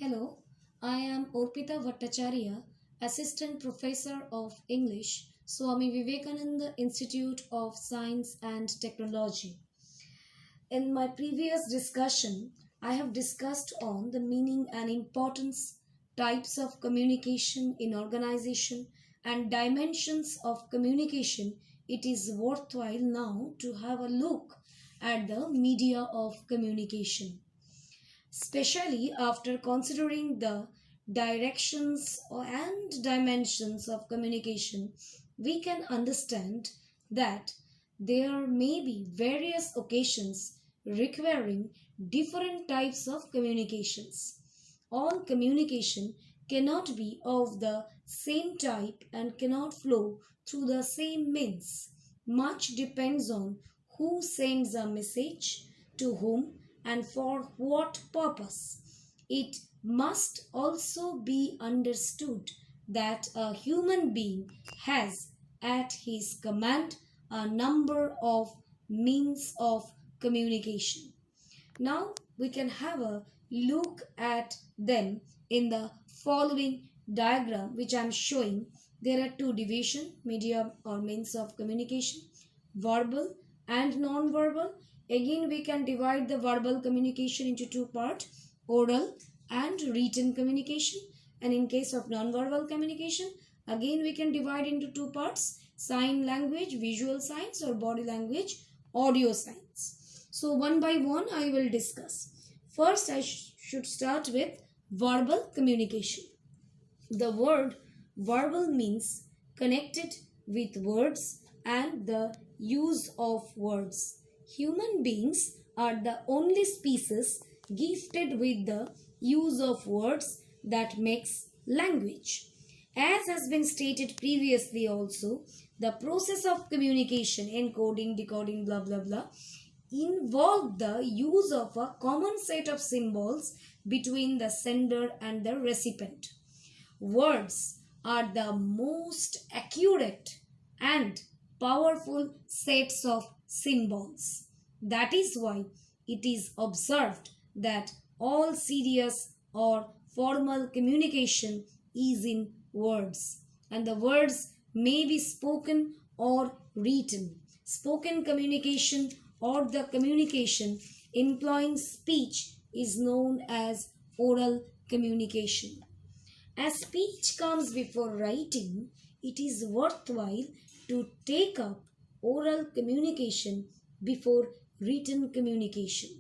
Hello, I am Arpita Bhattacharya, Assistant Professor of English, Swami Vivekananda Institute of Science and Technology. In my previous discussion, I have discussed on the meaning and importance, types of communication in organization, and dimensions of communication. It is worthwhile now to have a look at the media of communication, especially after considering the directions and dimensions of communication. We can understand that there may be various occasions requiring different types of communications. All communication cannot be of the same type and cannot flow through the same means. Much depends on who sends a message, to whom, and for what purpose. It must also be understood that a human being has at his command a number of means of communication. Now we can have a look at them in the following diagram which I am showing. There are two division media or means of communication, verbal and non-verbal. Again we can divide the verbal communication into two parts, oral and written communication. And in case of non-verbal communication, again we can divide into two parts, sign language, visual signs, or body language, audio signs. So one by one I will discuss. First I should start with verbal communication. The word verbal means connected with words and the use of words. Human beings are the only species gifted with the use of words that makes language. As has been stated previously also, the process of communication, encoding, decoding, blah blah blah, involve the use of a common set of symbols between the sender and the recipient. Words are the most accurate and powerful sets of symbols. That is why it is observed that all serious or formal communication is in words, and the words may be spoken or written. Spoken communication or the communication employing speech is known as oral communication. As speech comes before writing, it is worthwhile to take up oral communication before written communication.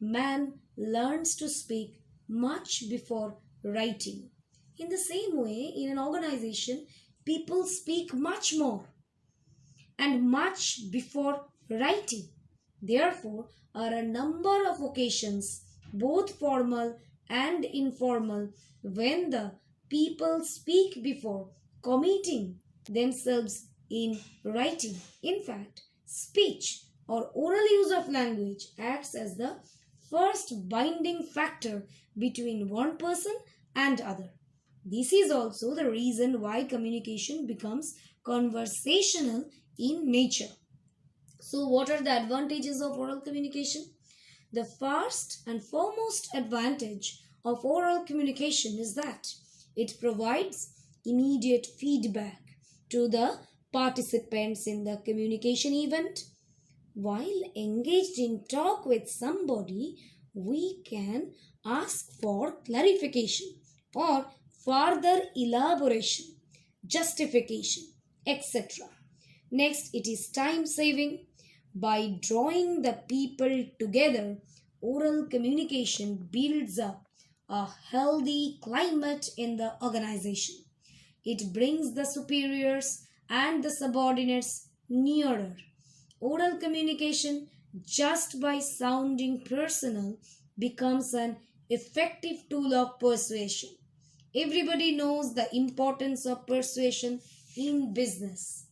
Man learns to speak much before writing. In the same way, in an organization, people speak much more and much before writing. Therefore, are a number of occasions, both formal and informal, when the people speak before committing themselves in writing. In fact, speech or oral use of language acts as the first binding factor between one person and other. This is also the reason why communication becomes conversational in nature. So what are the advantages of oral communication? The first and foremost advantage of oral communication is that it provides immediate feedback to the participants in the communication event. While engaged in talk with somebody, we can ask for clarification or further elaboration, justification, etc. Next, it is time saving. By drawing the people together, oral communication builds up a healthy climate in the organization. It brings the superiors and the subordinates nearer. Oral communication, just by sounding personal, becomes an effective tool of persuasion. Everybody knows the importance of persuasion in business.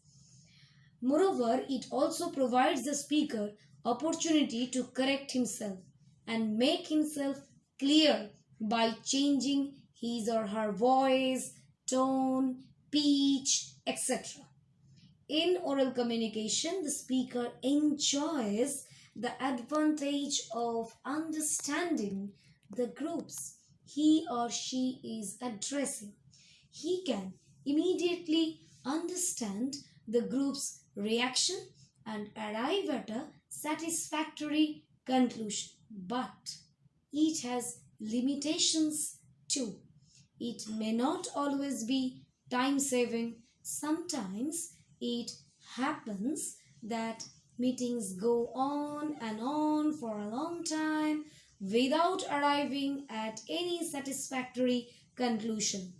Moreover, it also provides the speaker opportunity to correct himself and make himself clear by changing his or her voice, tone, pitch, etc. In oral communication, the speaker enjoys the advantage of understanding the groups he or she is addressing. He can immediately understand the group's reaction and arrive at a satisfactory conclusion. But it has limitations too. It may not always be time saving. Sometimes it happens that meetings go on and on for a long time without arriving at any satisfactory conclusion.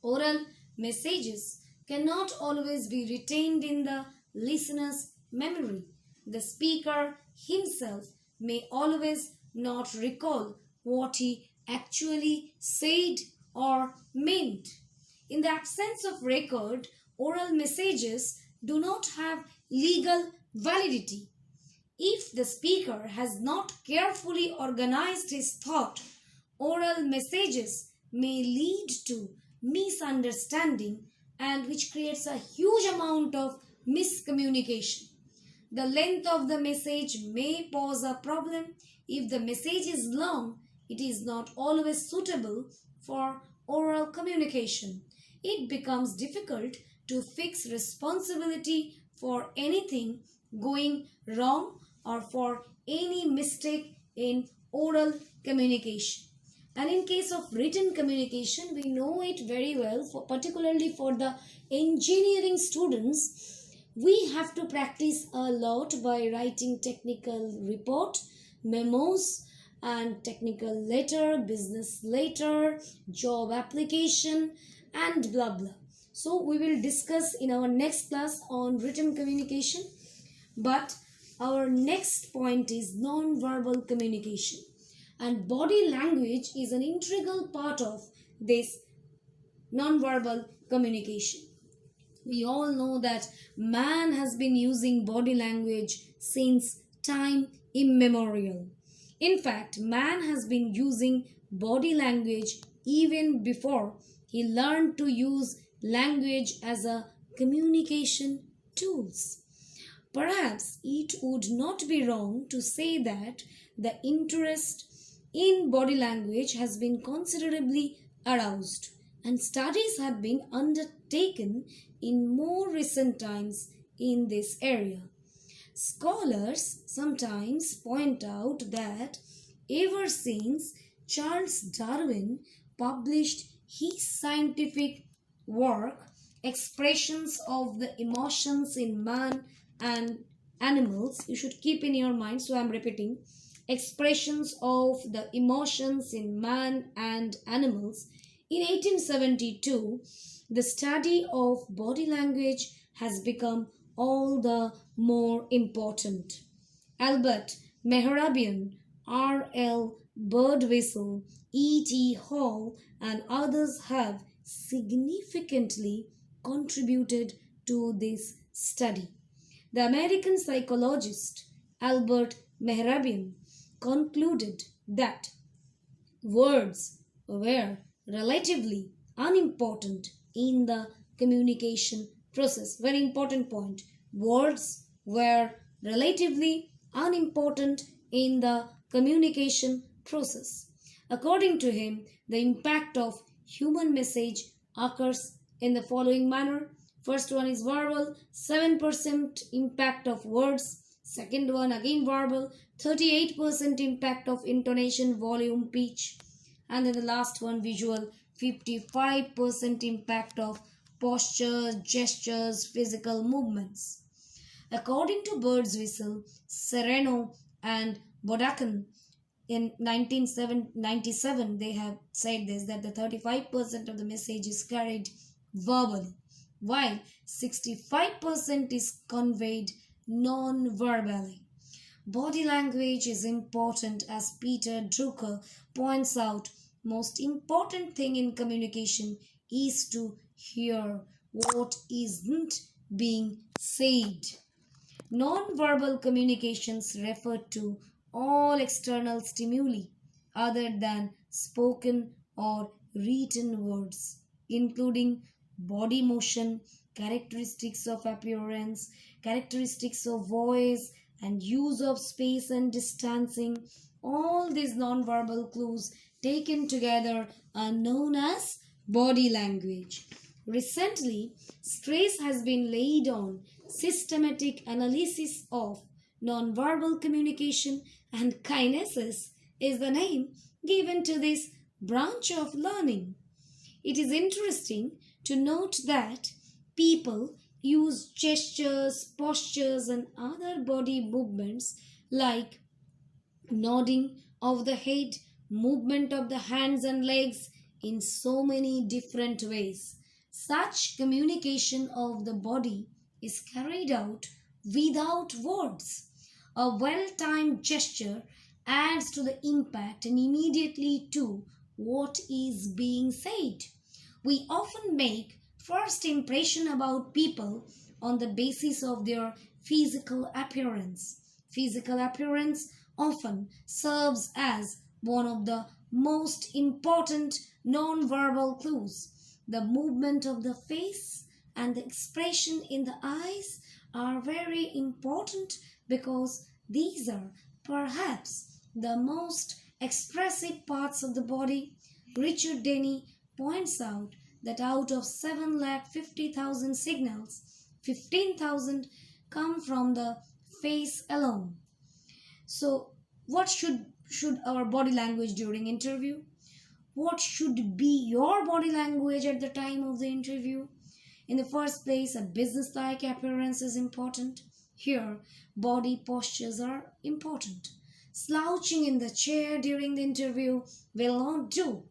Oral messages cannot always be retained in the listener's memory. The speaker himself may always not recall what he actually said or meant. In the absence of record, oral messages do not have legal validity. If the speaker has not carefully organized his thought, oral messages may lead to misunderstanding and which creates a huge amount of miscommunication. The length of the message may pose a problem. If the message is long, it is not always suitable for oral communication. It becomes difficult to fix responsibility for anything going wrong or for any mistake in oral communication. And in case of written communication, we know it very well, particularly for the engineering students, we have to practice a lot by writing technical report, memos, and technical letter, business letter, job application, and blah blah. So we will discuss in our next class on written communication. But our next point is non-verbal communication. And body language is an integral part of this non-verbal communication. We all know that man has been using body language since time immemorial. In fact, man has been using body language even before he learned to use language as a communication tools. Perhaps it would not be wrong to say that the interest in body language has been considerably aroused, and studies have been undertaken in more recent times in this area. Scholars sometimes point out that ever since Charles Darwin published his scientific work, Expressions of the Emotions in Man and Animals, you should keep in your mind, so I am repeating, Expressions of the Emotions in Man and Animals. In 1872, the study of body language has become all the more important. Albert Mehrabian, R.L. Birdwhistle, E.T. Hall, and others have significantly contributed to this study. The American psychologist Albert Mehrabian concluded that words were relatively unimportant in the communication process. Very important point. Words were relatively unimportant in the communication process. According to him, the impact of human message occurs in the following manner. First one is verbal, 7% impact of words. Second one again verbal, 38% impact of intonation, volume, pitch. And then the last one visual, 55% impact of posture, gestures, physical movements. According to Birdswhistle, Sereno, and Bodakan, in 1997, they have said this, that the 35% of the message is carried verbally, while 65% is conveyed non-verbally. Body language is important, as Peter Drucker points out. Most important thing in communication is to hear what isn't being said. Non-verbal communications refer to all external stimuli other than spoken or written words, including body motion, characteristics of appearance, characteristics of voice, and use of space and distancing. All these non-verbal clues taken together are known as body language. Recently, stress has been laid on systematic analysis of nonverbal communication, and kinesis is the name given to this branch of learning. It is interesting to note that people use gestures, postures, and other body movements like nodding of the head, movement of the hands and legs in so many different ways. Such communication of the body is carried out without words. A well timed gesture adds to the impact and immediately to what is being said. We often make first impression about people on the basis of their physical appearance. Physical appearance often serves as one of the most important non-verbal clues. The movement of the face and the expression in the eyes are very important because these are perhaps the most expressive parts of the body. Richard Denny points out that out of 7,50,000 signals, 15,000 come from the face alone. So, what should our body language during interview? What should be your body language at the time of the interview? In the first place, a business-like appearance is important. Here, body postures are important. Slouching in the chair during the interview will not do,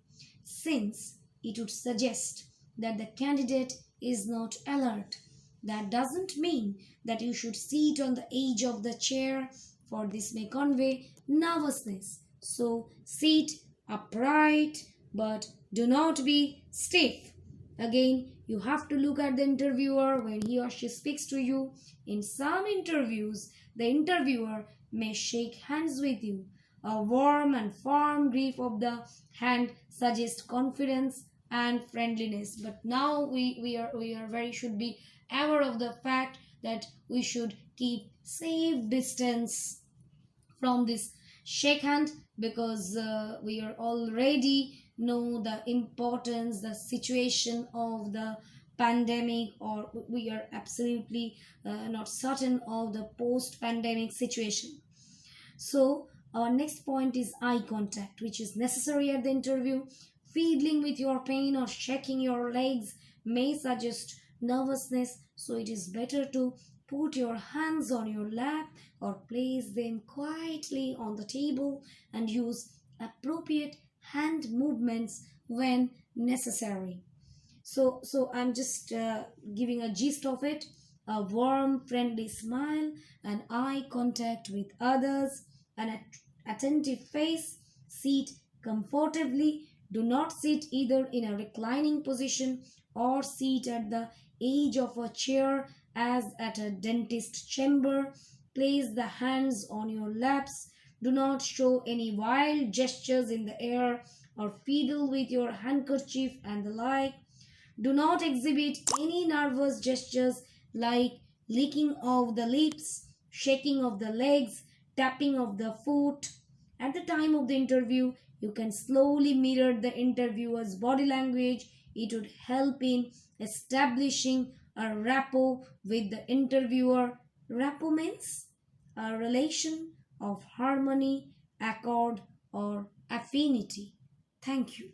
since it would suggest that the candidate is not alert. That doesn't mean that you should sit on the edge of the chair, for this may convey nervousness. So sit upright, but do not be stiff. Again, you have to look at the interviewer when he or she speaks to you. In some interviews, the interviewer may shake hands with you. A warm and firm grip of the hand suggests confidence and friendliness. But now we should be aware of the fact that we should keep safe distance from this shake hand, because we are already know the importance, the situation of the pandemic, or we are absolutely not certain of the post-pandemic situation. So our next point is eye contact, which is necessary at the interview. Fiddling with your pen or shaking your legs may suggest nervousness, so it is better to put your hands on your lap or place them quietly on the table and use appropriate hand movements when necessary. So I'm just giving a gist of it. A warm, friendly smile, and eye contact with others, an attentive face, sit comfortably. Do not sit either in a reclining position or sit at the edge of a chair as at a dentist chamber. Place the hands on your laps. Do not show any wild gestures in the air or fiddle with your handkerchief and the like. Do not exhibit any nervous gestures like licking of the lips, shaking of the legs, tapping of the foot. At the time of the interview, you can slowly mirror the interviewer's body language. It would help in establishing a rapport with the interviewer. Rapport means a relation of harmony, accord, or affinity. Thank you.